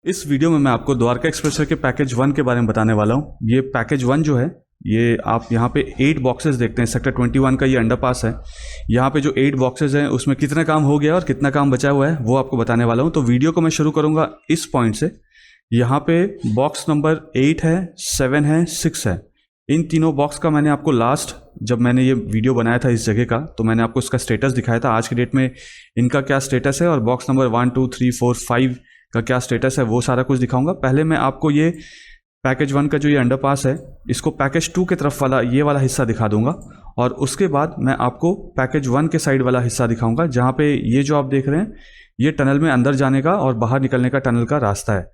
इस वीडियो में मैं आपको द्वारका एक्सप्रेसवे के पैकेज 1 के बारे में बताने वाला हूँ। ये पैकेज 1 जो है, ये आप यहाँ पे 8 बॉक्सेस देखते हैं। सेक्टर 21 का ये अंडरपास है। यहाँ पे जो 8 बॉक्सेस हैं उसमें कितना काम हो गया और कितना काम बचा हुआ है वो आपको बताने वाला हूँ। तो वीडियो को मैं शुरू करूँगा इस पॉइंट से। यहाँ पे बॉक्स नंबर 8 है, 7 है, 6 है। इन तीनों बॉक्स का मैंने आपको लास्ट जब मैंने ये वीडियो बनाया था इस जगह का, तो मैंने आपको इसका स्टेटस दिखाया था। आज की डेट में इनका क्या स्टेटस है और बॉक्स नंबर 1, 2, 3, 4, 5 का क्या स्टेटस है वो सारा कुछ दिखाऊंगा। पहले मैं आपको ये पैकेज 1 का जो ये अंडरपास है इसको पैकेज 2 के तरफ वाला ये वाला हिस्सा दिखा दूंगा, और उसके बाद मैं आपको पैकेज 1 के साइड वाला हिस्सा दिखाऊंगा, जहाँ पे ये जो आप देख रहे हैं ये टनल में अंदर जाने का और बाहर निकलने का टनल का रास्ता है।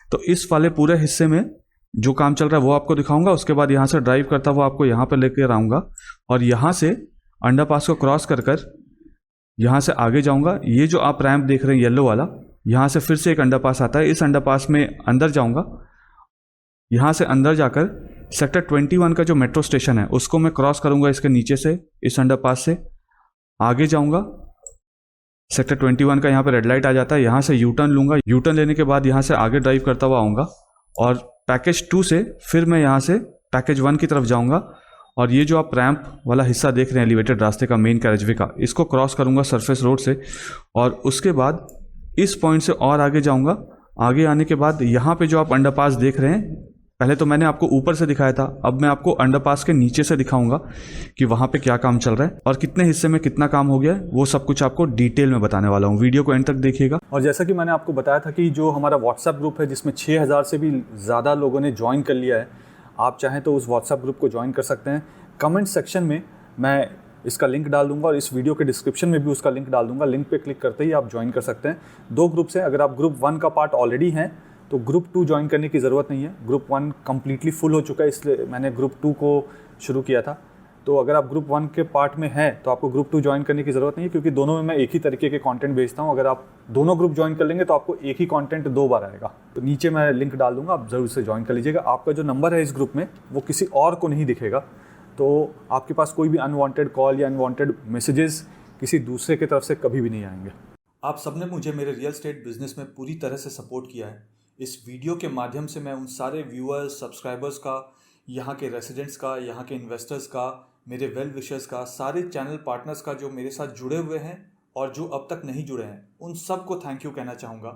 तो इस वाले पूरे हिस्से में जो काम चल रहा है वो आपको दिखाऊंगा। उसके बाद यहाँ से ड्राइव करता हुआ आपको यहाँ पर लेकर आऊँगा और यहाँ से अंडरपास को क्रॉस कर कर यहाँ से आगे जाऊँगा। ये जो आप रैंप देख रहे हैं येलो वाला, यहाँ से फिर से एक अंडरपास आता है। इस अंडरपास में अंदर जाऊँगा। यहाँ से अंदर जाकर सेक्टर 21 का जो मेट्रो स्टेशन है उसको मैं क्रॉस करूँगा इसके नीचे से, इस अंडरपास से आगे जाऊँगा। सेक्टर 21 का यहाँ पे रेड लाइट आ जाता है, यहाँ से यू टर्न लूँगा। यू टर्न लेने के बाद यहाँ से आगे ड्राइव करता हुआ आऊँगा और पैकेज 2 से फिर मैं यहाँ से पैकेज 1 की तरफ जाऊँगा। और ये जो आप रैंप वाला हिस्सा देख रहे हैं एलिवेटेड रास्ते का, मेन कैरेजवे का, इसको क्रॉस करूँगा सरफेस रोड से और उसके बाद इस पॉइंट से और आगे जाऊँगा। आगे आने के बाद यहाँ पे जो आप अंडरपास देख रहे हैं, पहले तो मैंने आपको ऊपर से दिखाया था, अब मैं आपको अंडरपास के नीचे से दिखाऊंगा कि वहाँ पे क्या काम चल रहा है और कितने हिस्से में कितना काम हो गया है। वो सब कुछ आपको डिटेल में बताने वाला हूँ। वीडियो को एंड तक देखिएगा। और जैसा कि मैंने आपको बताया था कि जो हमारा व्हाट्सएप ग्रुप है जिसमें 6000 से भी ज़्यादा लोगों ने ज्वाइन कर लिया है, आप चाहें तो उस व्हाट्सएप ग्रुप को ज्वाइन कर सकते हैं। कमेंट सेक्शन में मैं इसका लिंक डाल दूंगा और इस वीडियो के डिस्क्रिप्शन में भी उसका लिंक डाल दूंगा। लिंक पे क्लिक करते ही आप ज्वाइन कर सकते हैं। 2 ग्रुप्स हैं। अगर आप ग्रुप 1 का पार्ट ऑलरेडी हैं तो ग्रुप 2 ज्वाइन करने की ज़रूरत नहीं है। ग्रुप 1 कम्प्लीटली फुल हो चुका है, इसलिए मैंने ग्रुप 2 को शुरू किया था। तो अगर आप ग्रुप 1 के पार्ट में हैं तो आपको ग्रुप 2 ज्वाइन करने की ज़रूरत नहीं है, क्योंकि दोनों में मैं एक ही तरीके के कंटेंट भेजता हूँ। अगर आप दोनों ग्रुप ज्वाइन कर लेंगे तो आपको एक ही कंटेंट 2 बार आएगा। तो नीचे मैं लिंक डाल दूंगा, आप ज़रूर से ज्वाइन कर लीजिएगा। आपका जो नंबर है इस ग्रुप में वो किसी और को नहीं दिखेगा, तो आपके पास कोई भी अनवांटेड कॉल या अनवांटेड मैसेजेस किसी दूसरे की तरफ से कभी भी नहीं आएंगे। आप सबने मुझे मेरे रियल एस्टेट बिजनेस में पूरी तरह से सपोर्ट किया है। इस वीडियो के माध्यम से मैं उन सारे व्यूअर्स, सब्सक्राइबर्स का, यहाँ के रेसिडेंट्स का, यहाँ के इन्वेस्टर्स का, मेरे वेल विशर्स का, सारे चैनल पार्टनर्स का जो मेरे साथ जुड़े हुए हैं और जो अब तक नहीं जुड़े हैं, उन सब को थैंक यू कहना चाहूँगा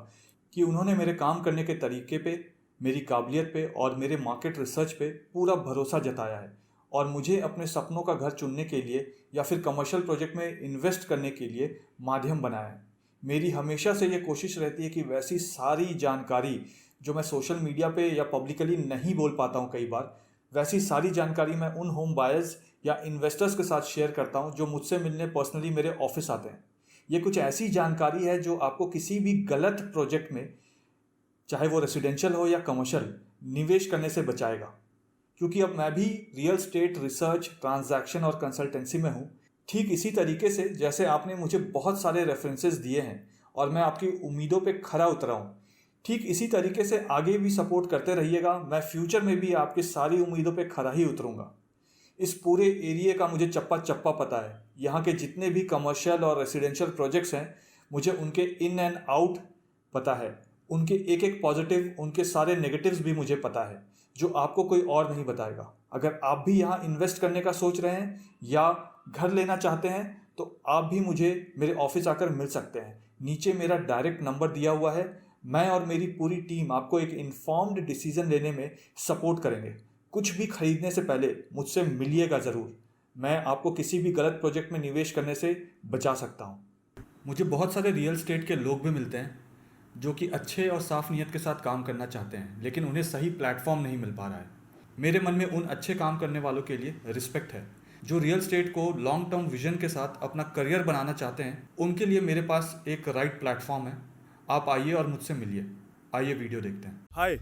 कि उन्होंने मेरे काम करने के तरीके पे, मेरी काबिलियत पे और मेरे मार्केट रिसर्च पे पूरा भरोसा जताया है और मुझे अपने सपनों का घर चुनने के लिए या फिर कमर्शियल प्रोजेक्ट में इन्वेस्ट करने के लिए माध्यम बनाया है। मेरी हमेशा से ये कोशिश रहती है कि वैसी सारी जानकारी जो मैं सोशल मीडिया पे या पब्लिकली नहीं बोल पाता हूँ कई बार, वैसी सारी जानकारी मैं उन होम बायर्स या इन्वेस्टर्स के साथ शेयर करता हूँ जो मुझसे मिलने पर्सनली मेरे ऑफिस आते हैं। ये कुछ ऐसी जानकारी है जो आपको किसी भी गलत प्रोजेक्ट में, चाहे वो रेसिडेंशियल हो या कमर्शियल, निवेश करने से बचाएगा। क्योंकि अब मैं भी रियल एस्टेट रिसर्च, ट्रांजैक्शन और कंसल्टेंसी में हूँ। ठीक इसी तरीके से जैसे आपने मुझे बहुत सारे रेफरेंसेस दिए हैं और मैं आपकी उम्मीदों पे खरा उतरा हूँ, ठीक इसी तरीके से आगे भी सपोर्ट करते रहिएगा। मैं फ्यूचर में भी आपकी सारी उम्मीदों पे खरा ही उतरूँगा। इस पूरे एरिया का मुझे चप्पा चप्पा पता है। यहाँ के जितने भी कमर्शियल और रेसिडेंशियल प्रोजेक्ट्स हैं, मुझे उनके इन एंड आउट पता है। उनके एक एक पॉजिटिव, उनके सारे नेगेटिव्स भी मुझे पता है, जो आपको कोई और नहीं बताएगा। अगर आप भी यहाँ इन्वेस्ट करने का सोच रहे हैं या घर लेना चाहते हैं तो आप भी मुझे मेरे ऑफिस आकर मिल सकते हैं। नीचे मेरा डायरेक्ट नंबर दिया हुआ है। मैं और मेरी पूरी टीम आपको एक इन्फॉर्म्ड डिसीजन लेने में सपोर्ट करेंगे। कुछ भी खरीदने से पहले मुझसे मिलिएगा ज़रूर। मैं आपको किसी भी गलत प्रोजेक्ट में निवेश करने से बचा सकता हूँ। मुझे बहुत सारे रियल एस्टेट के लोग भी मिलते हैं जो कि अच्छे और साफ नीयत के साथ काम करना चाहते हैं, लेकिन उन्हें सही प्लेटफॉर्म नहीं मिल पा रहा है। मेरे मन में उन अच्छे काम करने वालों के लिए रिस्पेक्ट है। जो रियल एस्टेट को लॉन्ग टर्म विजन के साथ अपना करियर बनाना चाहते हैं, उनके लिए मेरे पास एक राइट प्लेटफॉर्म है। आप आइए और मुझसे मिलिए। आइए वीडियो देखते हैं। हाय,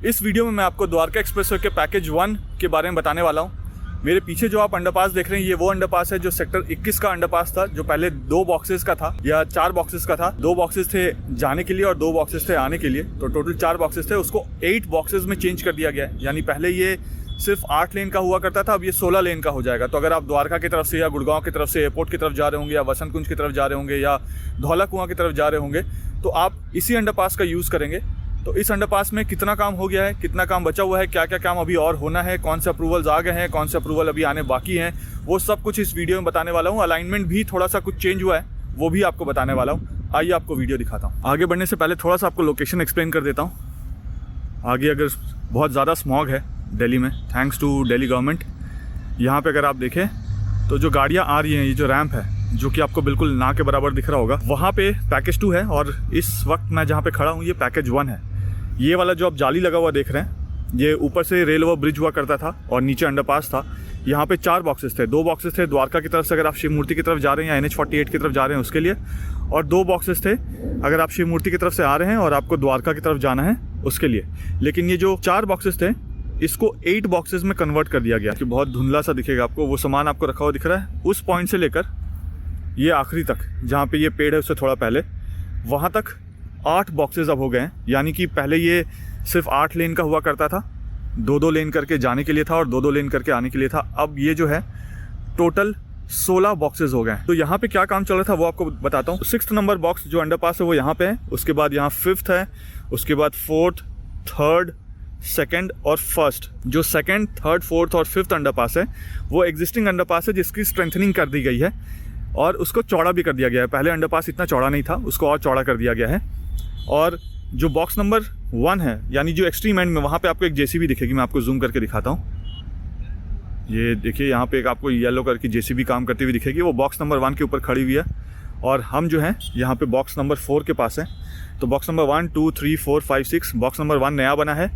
इस वीडियो में मैं आपको द्वारका एक्सप्रेसवे के पैकेज 1 के बारे में बताने वाला हूँ। मेरे पीछे जो आप अंडरपास देख रहे हैं, ये वो अंडरपास है जो सेक्टर 21 का अंडरपास था, जो पहले 2 बॉक्सेस का था या 4 बॉक्सेस का था। 2 बॉक्सेस थे जाने के लिए और 2 बॉक्सेस थे आने के लिए, तो टोटल 4 बॉक्सेस थे। उसको 8 बॉक्सेस में चेंज कर दिया गया है। यानी पहले ये सिर्फ 8 लेन का हुआ करता था, अब ये 16 लेन का हो जाएगा। तो अगर आप द्वारका की तरफ से या गुड़गांव की तरफ से एयरपोर्ट की तरफ जा रहे होंगे या वसंत कुंज की तरफ जा रहे होंगे या धौला कुआं की तरफ जा रहे होंगे, तो आप इसी अंडरपास का यूज़ करेंगे। तो इस अंडरपास में कितना काम हो गया है, कितना काम बचा हुआ है, क्या क्या काम अभी और होना है, कौन से अप्रूवल्स आ गए हैं, कौन से अप्रूवल अभी आने बाकी हैं, वो सब कुछ इस वीडियो में बताने वाला हूँ। अलाइनमेंट भी थोड़ा सा कुछ चेंज हुआ है, वो भी आपको बताने वाला हूँ। आइए आपको वीडियो दिखाता हूँ। आगे बढ़ने से पहले थोड़ा सा आपको लोकेशन एक्सप्लेन कर देता हूँ। आगे अगर बहुत ज़्यादा स्मॉग है दिल्ली में, थैंक्स टू दिल्ली गवर्नमेंट। यहाँ पे अगर आप देखें तो जो गाड़ियाँ आ रही हैं, ये जो रैंप है जो कि आपको बिल्कुल ना के बराबर दिख रहा होगा, वहाँ पे पैकेज 2 है और इस वक्त मैं जहाँ पे खड़ा हूँ ये पैकेज 1 है। ये वाला जो आप जाली लगा हुआ देख रहे हैं, ये ऊपर से रेल ओवर ब्रिज हुआ करता था और नीचे अंडरपास था। यहाँ पे 4 बॉक्सेस थे। 2 बॉक्सेस थे द्वारका की तरफ से अगर आप शिव मूर्ति की तरफ जा रहे हैं या NH-48 की तरफ जा रहे हैं उसके लिए, और 2 बॉक्सेस थे अगर आप शिव मूर्ति की तरफ से आ रहे हैं और आपको द्वारका की तरफ जाना है उसके लिए। लेकिन ये जो 4 बॉक्सेस थे इसको 8 बॉक्सेस में कन्वर्ट कर दिया गया कि बहुत धुंधला सा दिखेगा आपको। वो सामान आपको रखा हुआ दिख रहा है उस पॉइंट से लेकर ये आखिरी तक जहाँ पे ये पेड़ है उससे थोड़ा पहले, वहाँ तक 8 बॉक्सेस अब हो गए हैं। यानी कि पहले ये सिर्फ 8 लेन का हुआ करता था, 2-2 लेन करके जाने के लिए था और 2-2 लेन करके आने के लिए था। अब ये जो है टोटल 16 बॉक्सेस हो गए हैं। तो यहाँ पे क्या काम चल रहा था वो आपको बताता हूँ। 6th नंबर बॉक्स जो अंडरपास है वो यहाँ पे है, उसके बाद यहाँ 5th है, उसके बाद 4th, 3rd, 2nd और 1st। जो 2nd, 3rd, 4th और 5th अंडरपास है वो एग्जिस्टिंग अंडरपास है जिसकी स्ट्रेंथनिंग कर दी गई है और उसको चौड़ा भी कर दिया गया है। पहले अंडरपास इतना चौड़ा नहीं था, उसको और चौड़ा कर दिया गया है। और जो बॉक्स नंबर 1 है यानी जो एक्सट्रीम एंड में, वहाँ पे आपको एक जेसीबी दिखेगी। मैं आपको जूम करके दिखाता हूँ। ये देखिए यहाँ पे एक आपको येलो कलर की जेसीबी काम करती हुई दिखेगी, वो बॉक्स नंबर 1 के ऊपर खड़ी हुई है। और हम जो हैं यहाँ पे बॉक्स नंबर 4 के पास हैं। तो बॉक्स नंबर 1, 2, 3, 4, 5, 6, बॉक्स नंबर 1 नया बना है।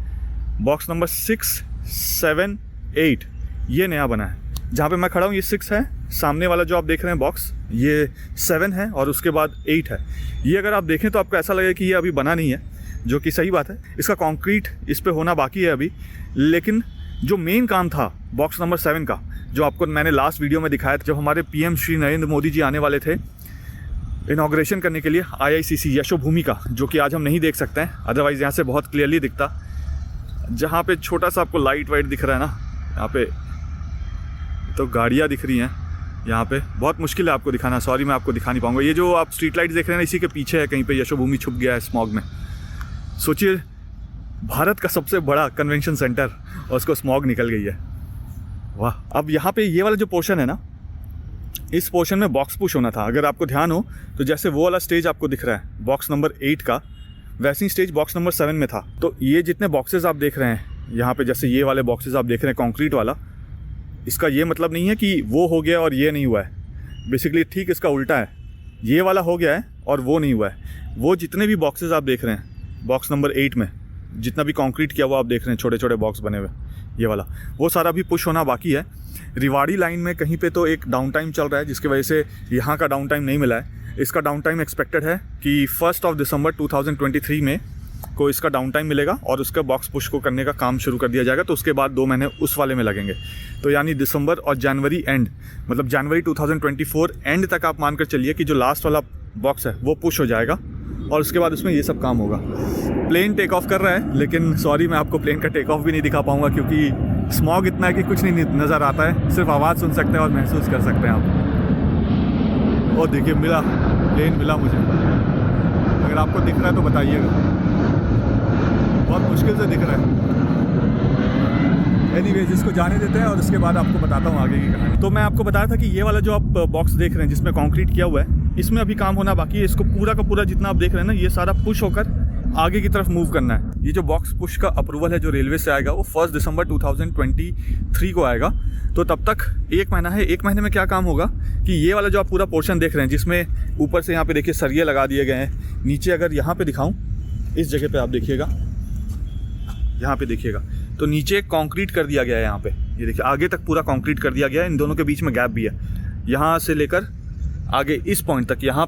बॉक्स नंबर 6, 7, 8 ये नया बना है। जहाँ पे मैं खड़ा हूँ ये 6 है, सामने वाला जो आप देख रहे हैं बॉक्स ये 7 है और उसके बाद 8 है। ये अगर आप देखें तो आपको ऐसा लगेगा कि ये अभी बना नहीं है, जो कि सही बात है। इसका कंक्रीट इस पे होना बाकी है अभी। लेकिन जो मेन काम था बॉक्स नंबर 7 का, जो आपको मैंने लास्ट वीडियो में दिखाया था, जब हमारे PM श्री नरेंद्र मोदी जी आने वाले थे इनॉग्रेशन करने के लिए IICC यशोभूमि का, जो कि आज हम नहीं देख सकते हैं, अदरवाइज़ यहाँ से बहुत क्लियरली दिखता। जहाँ पे छोटा सा आपको लाइट वाइट दिख रहा है ना, यहाँ पे तो गाड़ियाँ दिख रही हैं। यहाँ पे बहुत मुश्किल है आपको दिखाना, सॉरी मैं आपको दिखा नहीं पाऊँगा। ये जो आप स्ट्रीट लाइट देख रहे हैं इसी के पीछे है कहीं पे यशोभूमि छुप गया है स्मॉग में। सोचिए भारत का सबसे बड़ा कन्वेंशन सेंटर और उसको स्मॉग निकल गई है, वाह। अब यहाँ पे ये वाला जो पोर्शन है ना, इस पोर्शन में बॉक्स पुश होना था। अगर आपको ध्यान हो तो जैसे वो वाला स्टेज आपको दिख रहा है बॉक्स नंबर 8 का, वैसे ही स्टेज बॉक्स नंबर 7 में था। तो ये जितने बॉक्सेस आप देख रहे हैं यहाँ पे, जैसे ये वाले बॉक्सेस आप देख रहे हैं कॉन्क्रीट वाला, इसका ये मतलब नहीं है कि वो हो गया और ये नहीं हुआ है। बेसिकली ठीक इसका उल्टा है, ये वाला हो गया है और वो नहीं हुआ है। वो जितने भी बॉक्सेस आप देख रहे हैं बॉक्स नंबर 8 में, जितना भी कंक्रीट किया हुआ आप देख रहे हैं, छोटे छोटे बॉक्स बने हुए, ये वाला वो सारा भी पुश होना बाकी है। रिवाड़ी लाइन में कहीं पे तो एक डाउन टाइम चल रहा है जिसकी वजह से यहाँ का डाउन टाइम नहीं मिला है। इसका डाउन टाइम एक्सपेक्टेड है कि 1 दिसंबर 2023 में को इसका डाउन टाइम मिलेगा और उसका बॉक्स पुश को करने का काम शुरू कर दिया जाएगा। तो उसके बाद 2 महीने उस वाले में लगेंगे। तो यानी दिसंबर और जनवरी एंड, मतलब जनवरी 2024 एंड तक आप मानकर चलिए कि जो लास्ट वाला बॉक्स है वो पुश हो जाएगा और उसके बाद उसमें ये सब काम होगा। प्लेन टेक ऑफ कर रहा है, लेकिन सॉरी मैं आपको प्लेन का टेक ऑफ भी नहीं दिखा पाऊँगा क्योंकि स्मॉग इतना है कि कुछ नहीं नज़र आता है, सिर्फ आवाज़ सुन सकते हैं और महसूस कर सकते हैं आप। और देखिए मिला, प्लेन मिला मुझे। अगर आपको दिख रहा है तो बताइएगा, बहुत मुश्किल से दिख रहा है। एनीवेज इसको जाने देते हैं और उसके बाद आपको बताता हूँ आगे की कहानी। तो मैं आपको बताया था कि ये वाला जो आप बॉक्स देख रहे हैं जिसमें कंक्रीट किया हुआ है, इसमें अभी काम होना बाकी है। इसको पूरा का पूरा जितना आप देख रहे हैं ना, ये सारा पुश होकर आगे की तरफ मूव करना है। ये जो बॉक्स पुश का अप्रूवल है जो रेलवे से आएगा वो 1 दिसंबर 2023 को आएगा। तो तब तक 1 महीना है। 1 महीने में क्या काम होगा कि ये वाला जो आप पूरा पोर्शन देख रहे हैं जिसमें ऊपर से यहाँ पे देखिए सरिये लगा दिए गए हैं, नीचे अगर यहाँ पे दिखाऊं, इस जगह पे आप देखिएगा, यहाँ पे देखिएगा तो नीचे कंक्रीट कर दिया गया है। यहाँ पे ये देखिए आगे तक पूरा कंक्रीट कर दिया गया है। इन दोनों के बीच में गैप भी है, यहाँ से लेकर आगे इस पॉइंट तक, यहाँ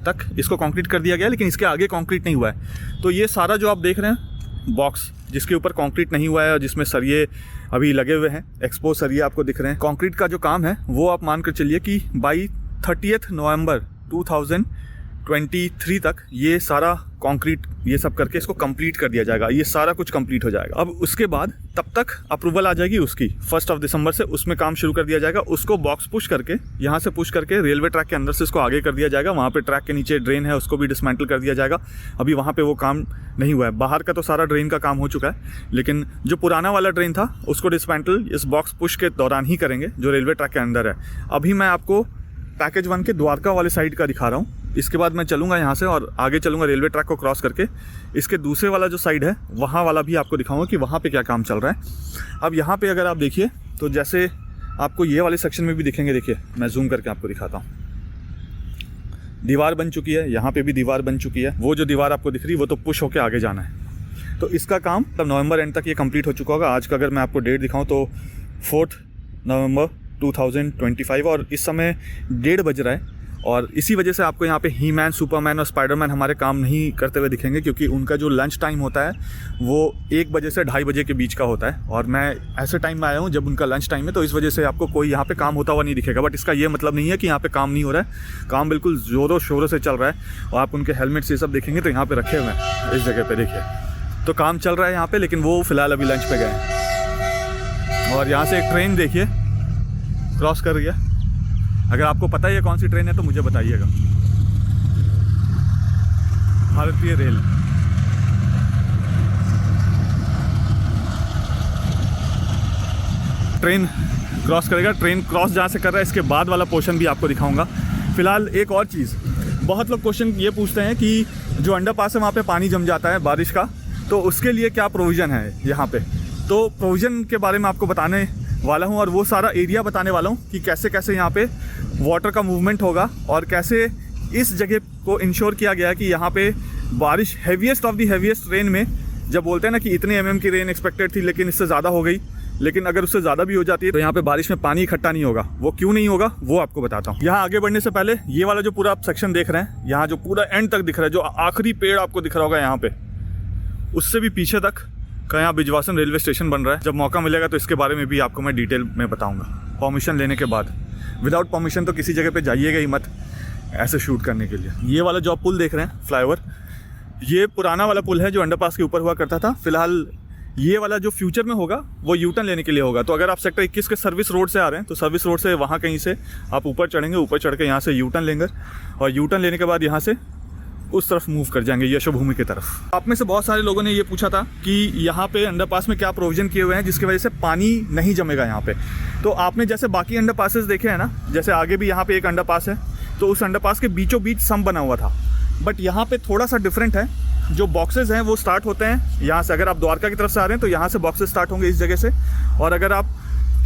तक इसको कंक्रीट कर दिया गया है, लेकिन इसके आगे कंक्रीट नहीं हुआ है। तो ये सारा जो आप देख रहे हैं बॉक्स जिसके ऊपर कंक्रीट नहीं हुआ है और जिसमें सरिये अभी लगे हुए हैं, एक्सपोज सरिये आपको दिख रहे हैं, कंक्रीट का जो काम है वो आप मान कर चलिए कि बाई 30 नवंबर 2023 तक ये सारा कंक्रीट ये सब करके इसको कंप्लीट कर दिया जाएगा। ये सारा कुछ कंप्लीट हो जाएगा। अब उसके बाद तब तक अप्रूवल आ जाएगी उसकी 1 दिसंबर से, उसमें काम शुरू कर दिया जाएगा। उसको बॉक्स पुश करके यहाँ से पुश करके रेलवे ट्रैक के अंदर से इसको आगे कर दिया जाएगा। वहाँ पे ट्रैक के नीचे ड्रेन है, उसको भी डिसमेंटल कर दिया जाएगा। अभी वहाँ पे वो काम नहीं हुआ है। बाहर का तो सारा ड्रेन का काम हो चुका है, लेकिन जो पुराना वाला ड्रेन था उसको डिसमेंटल इस बॉक्स पुश के दौरान ही करेंगे, जो रेलवे ट्रैक के अंदर है। अभी मैं आपको पैकेज 1 के द्वारका वाले साइड का दिखा रहा हूँ। इसके बाद मैं चलूँगा यहाँ से और आगे चलूँगा रेलवे ट्रैक को क्रॉस करके। इसके दूसरे वाला जो साइड है वहाँ वाला भी आपको दिखाऊंगा कि वहाँ पे क्या काम चल रहा है। अब यहाँ पे अगर आप देखिए तो जैसे आपको ये वाले सेक्शन में भी दिखेंगे। देखिए मैं जूम करके आपको दिखाता हूँ। दीवार बन चुकी है, यहाँ पे भी दीवार बन चुकी है। वो जो दीवार आपको दिख रही है वो तो पुश होके आगे जाना है। तो इसका काम तब नवंबर एंड तक ये कंप्लीट हो चुका होगा। आज का अगर मैं आपको डेट दिखाऊँ तो 4 नवंबर 2025 और इस समय 1:30 बज रहा है। और इसी वजह से आपको यहाँ पे ही मैन, सुपरमैन और स्पाइडरमैन हमारे काम नहीं करते हुए दिखेंगे, क्योंकि उनका जो लंच टाइम होता है वो 1 बजे से 2:30 बजे के बीच का होता है। और मैं ऐसे टाइम में आया हूँ जब उनका लंच टाइम है, तो इस वजह से आपको कोई यहाँ पे काम होता हुआ नहीं दिखेगा। बट इसका ये मतलब नहीं है कि यहाँ पे काम नहीं हो रहा है। काम बिल्कुल ज़ोरों शोरों से चल रहा है। और आप उनके हेलमेट्स ये सब देखेंगे तो यहाँ पर रखे हुए हैं इस जगह पर। देखिए तो काम चल रहा है यहाँ पर, लेकिन वो फ़िलहाल अभी लंच पर गए हैं। और यहाँ से एक ट्रेन देखिए क्रॉस कर रही है। अगर आपको पता है ये कौन सी ट्रेन है तो मुझे बताइएगा। भारतीय रेल। ट्रेन क्रॉस करेगा। ट्रेन क्रॉस जहाँ से कर रहा है इसके बाद वाला पोर्शन भी आपको दिखाऊंगा। फिलहाल एक और चीज़, बहुत लोग क्वेश्चन ये पूछते हैं कि जो अंडरपास है वहाँ पे पानी जम जाता है बारिश का, तो उसके लिए क्या प्रोविज़न है यहाँ पे। तो प्रोविज़न के बारे में आपको बताने वाला हूँ और वो सारा एरिया बताने वाला हूँ कि कैसे कैसे यहाँ पे वाटर का मूवमेंट होगा और कैसे इस जगह को इंश्योर किया गया है कि यहाँ पे बारिश heaviest of the heaviest rain में, जब बोलते हैं ना कि इतने mm की रेन एक्सपेक्टेड थी लेकिन इससे ज़्यादा हो गई, लेकिन अगर उससे ज़्यादा भी हो जाती है तो यहाँ पे बारिश में पानी इकट्ठा नहीं होगा। वो क्यों नहीं होगा वो आपको बताता हूँ। यहाँ आगे बढ़ने से पहले ये वाला जो पूरा आप सेक्शन देख रहे हैं, यहाँ जो पूरा एंड तक दिख रहा है, जो आखिरी पेड़ आपको दिख रहा होगा यहाँ पे, उससे भी पीछे तक का यहाँ बिजवासन रेलवे स्टेशन बन रहा है। जब मौका मिलेगा तो इसके बारे में भी आपको मैं डिटेल में बताऊंगा, परमिशन लेने के बाद। विदाउट परमिशन तो किसी जगह पे जाइएगा ही मत ऐसे शूट करने के लिए। ये वाला जो आप पुल देख रहे हैं फ्लाईओवर, ये पुराना वाला पुल है जो अंडरपास के ऊपर हुआ करता था। फिलहाल ये वाला जो फ्यूचर में होगा वो यूटर्न लेने के लिए होगा। तो अगर आप सेक्टर 21 के सर्विस रोड से आ रहे हैं तो सर्विस रोड से वहाँ कहीं से आप ऊपर चढ़ेंगे, ऊपर चढ़ के यहाँ से यूटर्न लेंगे और यूटर्न लेने के बाद यहाँ से उस तरफ मूव कर जाएंगे यशोभूमि की तरफ। आप में से बहुत सारे लोगों ने ये पूछा था कि यहाँ पे अंडरपास में क्या प्रोविजन किए हुए हैं जिसकी वजह से पानी नहीं जमेगा यहाँ पे। तो आपने जैसे बाकी अंडरपासेस देखे हैं ना, जैसे आगे भी यहाँ पे एक अंडरपास है, तो उस अंडरपास के बीचों बीच सम बना हुआ था। बट यहाँ पे थोड़ा सा डिफरेंट है। जो बॉक्सेस हैं वो स्टार्ट होते हैं यहाँ से। अगर आप द्वारका की तरफ से आ रहे हैं तो यहाँ से बॉक्सेस स्टार्ट होंगे इस जगह से, और अगर आप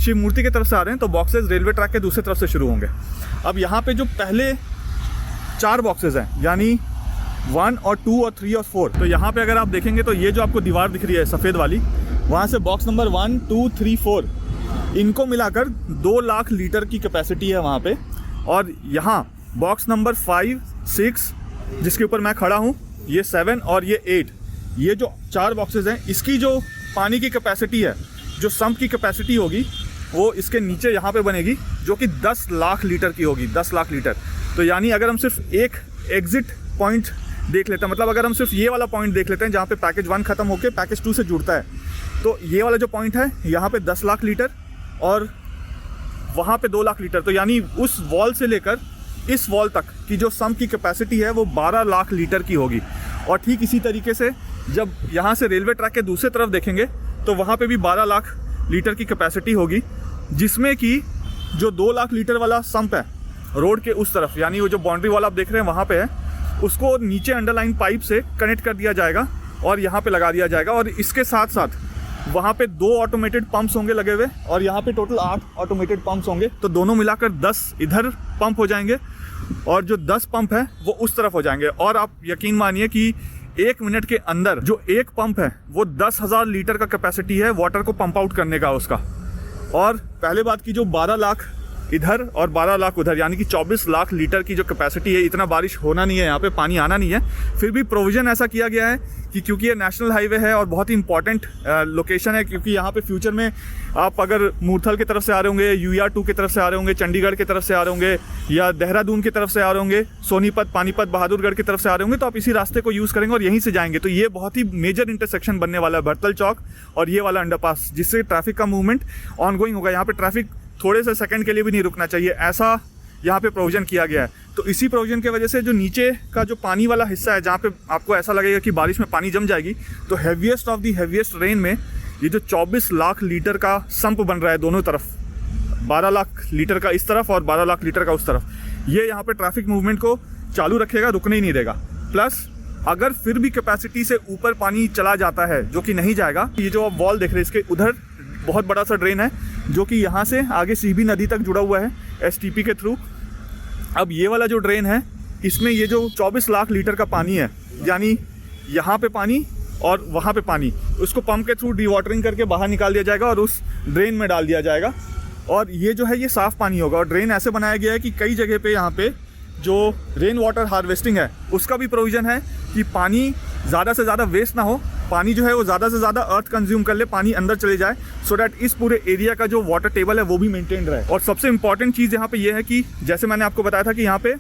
शिव मूर्ति की तरफ से आ रहे हैं तो बॉक्सेस रेलवे ट्रैक के दूसरी तरफ से शुरू होंगे। अब यहाँ पे जो पहले 4 बॉक्सेस हैं, यानी 1 और 2 और 3 और 4, तो यहाँ पे अगर आप देखेंगे तो ये जो आपको दीवार दिख रही है सफ़ेद वाली, वहाँ से बॉक्स नंबर 1, 2, 3, 4 इनको मिलाकर 2 लाख लीटर की कैपेसिटी है वहाँ पे। और यहाँ बॉक्स नंबर 5, 6 जिसके ऊपर मैं खड़ा हूँ, ये 7 और ये 8, ये जो 4 बॉक्सेस हैं, इसकी जो पानी की कैपेसिटी है, जो सम्प की कैपेसिटी होगी, वो इसके नीचे यहाँ पे बनेगी, जो कि 10 लाख लीटर की होगी। 10 लाख लीटर। तो यानी अगर हम सिर्फ एक एग्जिट पॉइंट देख लेते हैं, मतलब अगर हम सिर्फ ये वाला पॉइंट देख लेते हैं जहाँ पे पैकेज 1 ख़त्म होकर पैकेज 2 से जुड़ता है, तो ये वाला जो पॉइंट है यहाँ पे 10 लाख लीटर और वहाँ पे 2 लाख लीटर। तो यानी उस वॉल से लेकर इस वॉल तक की जो सम्प की कैपेसिटी है वो 12 लाख लीटर की होगी। और ठीक इसी तरीके से जब यहाँ से रेलवे ट्रैक के दूसरी तरफ देखेंगे तो वहाँ पे भी 12 लाख लीटर की कैपेसिटी होगी, जिसमें कि जो 2 लाख लीटर वाला सम्प है रोड के उस तरफ, यानी वो जो बाउंड्री वाला आप देख रहे हैं वहाँ पे है, उसको नीचे अंडरलाइन पाइप से कनेक्ट कर दिया जाएगा और यहाँ पे लगा दिया जाएगा। और इसके साथ साथ वहाँ पे 2 ऑटोमेटेड पंप्स होंगे लगे हुए, और यहाँ पे टोटल 8 ऑटोमेटेड पंप्स होंगे। तो दोनों मिलाकर 10 इधर पंप हो जाएंगे और जो 10 पंप है वो उस तरफ हो जाएंगे। और आप यकीन मानिए कि 1 मिनट के अंदर जो एक पंप है वो 10,000 लीटर का कैपेसिटी है वाटर को पंप आउट करने का उसका। और पहले बात की जो 12 लाख इधर और 12 लाख उधर, यानी कि 24 लाख लीटर की जो कैपेसिटी है। इतना बारिश होना नहीं है, यहाँ पे पानी आना नहीं है, फिर भी प्रोविज़न ऐसा किया गया है कि क्योंकि ये नेशनल हाईवे है और बहुत ही इंपॉर्टेंट लोकेशन है, क्योंकि यहाँ पे फ्यूचर में आप अगर मूर्थल की तरफ से आ रहे होंगे, UER 2 की तरफ से आ रहे होंगे, चंडीगढ़ की तरफ से आ रहे होंगे, या देहरादून की तरफ से आ रहे होंगे, सोनीपत, पानीपत, बहादुरगढ़ की तरफ से आ रहे होंगे, तो आप इसी रास्ते को यूज़ करेंगे और यहीं से जाएंगे। तो ये बहुत ही मेजर इंटरसेक्शन बनने वाला है, भरतल चौक और ये वाला अंडरपास, जिससे ट्रैफिक का मूवमेंट ऑनगोइंग होगा। यहाँ पे ट्रैफिक थोड़े से सेकंड के लिए भी नहीं रुकना चाहिए, ऐसा यहाँ पे प्रोविज़न किया गया है। तो इसी प्रोविज़न की वजह से जो नीचे का जो पानी वाला हिस्सा है, जहाँ पे आपको ऐसा लगेगा कि बारिश में पानी जम जाएगी, तो heaviest of the heaviest rain में ये जो 24 लाख लीटर का सम्प बन रहा है दोनों तरफ, 12 लाख लीटर का इस तरफ और 12 लाख लीटर का उस तरफ, ये यहाँ पे ट्रैफिक मूवमेंट को चालू रखेगा, रुकने ही नहीं देगा। प्लस अगर फिर भी कैपेसिटी से ऊपर पानी चला जाता है, जो कि नहीं जाएगा, ये जो आप वॉल देख रहे हैं इसके उधर बहुत बड़ा सा ड्रेन है जो कि यहाँ से आगे सीबी नदी तक जुड़ा हुआ है STP के थ्रू। अब ये वाला जो ड्रेन है, इसमें ये जो 24 लाख लीटर का पानी है, यानी यहाँ पे पानी और वहाँ पे पानी, उसको पंप के थ्रू डीवाटरिंग करके बाहर निकाल दिया जाएगा और उस ड्रेन में डाल दिया जाएगा। और ये जो है ये साफ़ पानी होगा। और ड्रेन ऐसे बनाया गया है कि कई जगह पे यहाँ पे जो रेन वाटर हार्वेस्टिंग है उसका भी प्रोविज़न है कि पानी ज़्यादा से ज़्यादा वेस्ट ना हो, पानी जो है वो ज़्यादा से ज़्यादा अर्थ कंज्यूम कर ले, पानी अंदर चले जाए, सो डैट इस पूरे एरिया का जो वाटर टेबल है वो भी मेंटेन रहे। और सबसे इंपॉर्टेंट चीज़ यहाँ पे ये है कि जैसे मैंने आपको बताया था कि यहाँ पे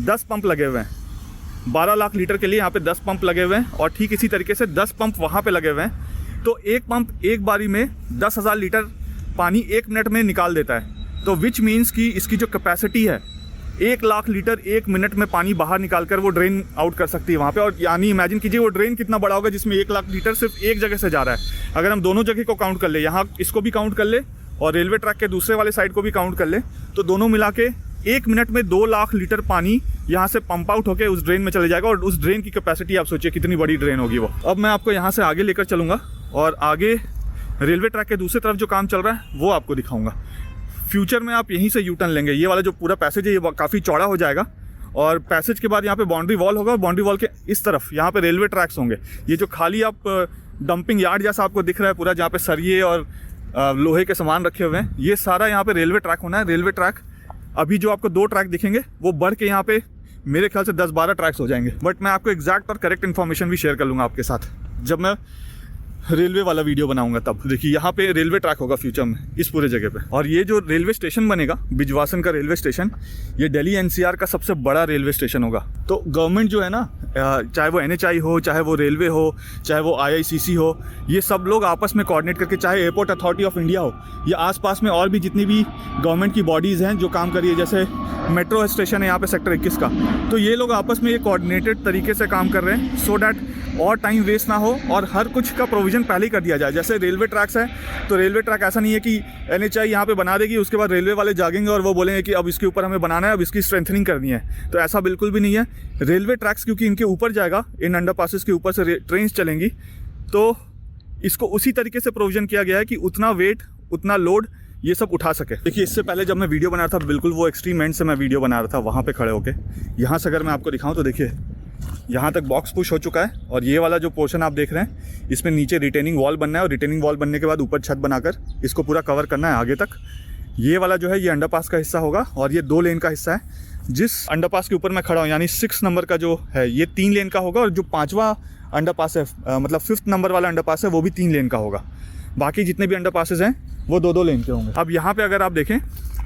10 पंप लगे हुए हैं, 12 लाख लीटर के लिए यहाँ पे 10 पंप लगे हुए हैं, और ठीक इसी तरीके से 10 पंप वहाँ पे लगे हुए हैं। तो एक पंप एक बारी में 10,000 लीटर पानी 1 मिनट में निकाल देता है। तो विच मीन्स कि इसकी जो कैपेसिटी है 1 लाख लीटर 1 मिनट में पानी बाहर निकालकर वो ड्रेन आउट कर सकती है वहाँ पे। और यानी इमेजिन कीजिए वो ड्रेन कितना बड़ा होगा जिसमें 1 लाख लीटर सिर्फ एक जगह से जा रहा है। अगर हम दोनों जगह को काउंट कर ले, यहाँ इसको भी काउंट कर ले और रेलवे ट्रैक के दूसरे वाले साइड को भी काउंट कर ले, तो दोनों मिला के 1 मिनट में 2 लाख लीटर पानी यहाँ से पंप आउट होकर उस ड्रेन में चले जाएगा। और उस ड्रेन की कैपेसिटी आप सोचिए कितनी बड़ी ड्रेन होगी वो। अब मैं आपको यहाँ से आगे लेकर चलूँगा और आगे रेलवे ट्रैक के दूसरी तरफ जो काम चल रहा है वो आपको दिखाऊँगा। फ्यूचर में आप यहीं से यू टर्न लेंगे। ये वाला जो पूरा पैसेज है ये काफ़ी चौड़ा हो जाएगा और पैसेज के बाद यहाँ पे बाउंड्री वॉल होगा और बाउंड्री वॉल के इस तरफ यहाँ पे रेलवे ट्रैक्स होंगे। ये जो खाली आप डंपिंग यार्ड जैसा आपको दिख रहा है पूरा, जहाँ पे सरिये और लोहे के सामान रखे हुए हैं, ये सारा यहाँ पे रेलवे ट्रैक होना है। रेलवे ट्रैक अभी जो आपको 2 ट्रैक दिखेंगे वो बढ़ के यहाँ पे मेरे ख्याल से 10-12 ट्रैक्स हो जाएंगे। बट मैं आपको एग्जैक्ट और करेक्ट इन्फॉर्मेशन भी शेयर कर लूँगा आपके साथ जब मैं रेलवे वाला वीडियो बनाऊंगा तब। देखिए यहाँ पे रेलवे ट्रैक होगा फ्यूचर में इस पूरे जगह पे। और ये जो रेलवे स्टेशन बनेगा बिजवासन का रेलवे स्टेशन, ये दिल्ली NCR का सबसे बड़ा रेलवे स्टेशन होगा। तो गवर्नमेंट जो है ना, चाहे वो NHI हो, चाहे वो रेलवे हो, चाहे वो IICC हो, ये सब लोग आपस में कोऑर्डिनेट करके, चाहे एयरपोर्ट अथॉरिटी ऑफ इंडिया हो या आसपास में और भी जितनी भी गवर्नमेंट की बॉडीज़ हैं जो काम कर रही है, जैसे मेट्रो स्टेशन है यहाँ पे सेक्टर 21 का, तो ये लोग आपस में ये कोऑर्डिनेटेड तरीके से काम कर रहे हैं सो डैट और टाइम वेस्ट ना हो और हर कुछ का प्रोविज़न पहले ही कर दिया जाए। जैसे रेलवे ट्रैक्स है तो रेलवे ट्रैक ऐसा नहीं है कि NHI यहाँ पे बना देगी, उसके बाद रेलवे वाले जागेंगे और वो बोलेंगे कि अब इसके ऊपर हमें बनाना है, अब इसकी स्ट्रेंथनिंग करनी है। तो ऐसा बिल्कुल भी नहीं है। रेलवे ट्रैक्स क्योंकि इनके ऊपर जाएगा, इन अंडरपासेस के ऊपर से ट्रेन चलेंगी, तो इसको उसी तरीके से प्रोविज़न किया गया है कि उतना वेट, उतना लोड ये सब उठा सके। देखिए इससे पहले जब मैं वीडियो बना रहा था, बिल्कुल वो एक्सट्रीम एंड से मैं वीडियो बना रहा था वहाँ पे खड़े होके। यहाँ से अगर मैं आपको दिखाऊँ तो देखिए यहाँ तक बॉक्स पुश हो चुका है और ये वाला जो पोर्शन आप देख रहे हैं इसमें नीचे रिटेनिंग वॉल बनना है और रिटेनिंग वॉल बनने के बाद ऊपर छत बनाकर इसको पूरा कवर करना है आगे तक। ये वाला जो है ये अंडरपास का हिस्सा होगा और ये 2 लेन का हिस्सा है। जिस अंडरपास के ऊपर मैं खड़ा हूँ यानी 6 नंबर का जो है ये 3 लेन का होगा और जो 5वां अंडरपास है मतलब 5th नंबर वाला अंडरपास है वो भी 3 लेन का होगा। बाकी जितने भी अंडरपासेस हैं वो 2-2 लेन के होंगे। अब यहाँ पे अगर आप देखें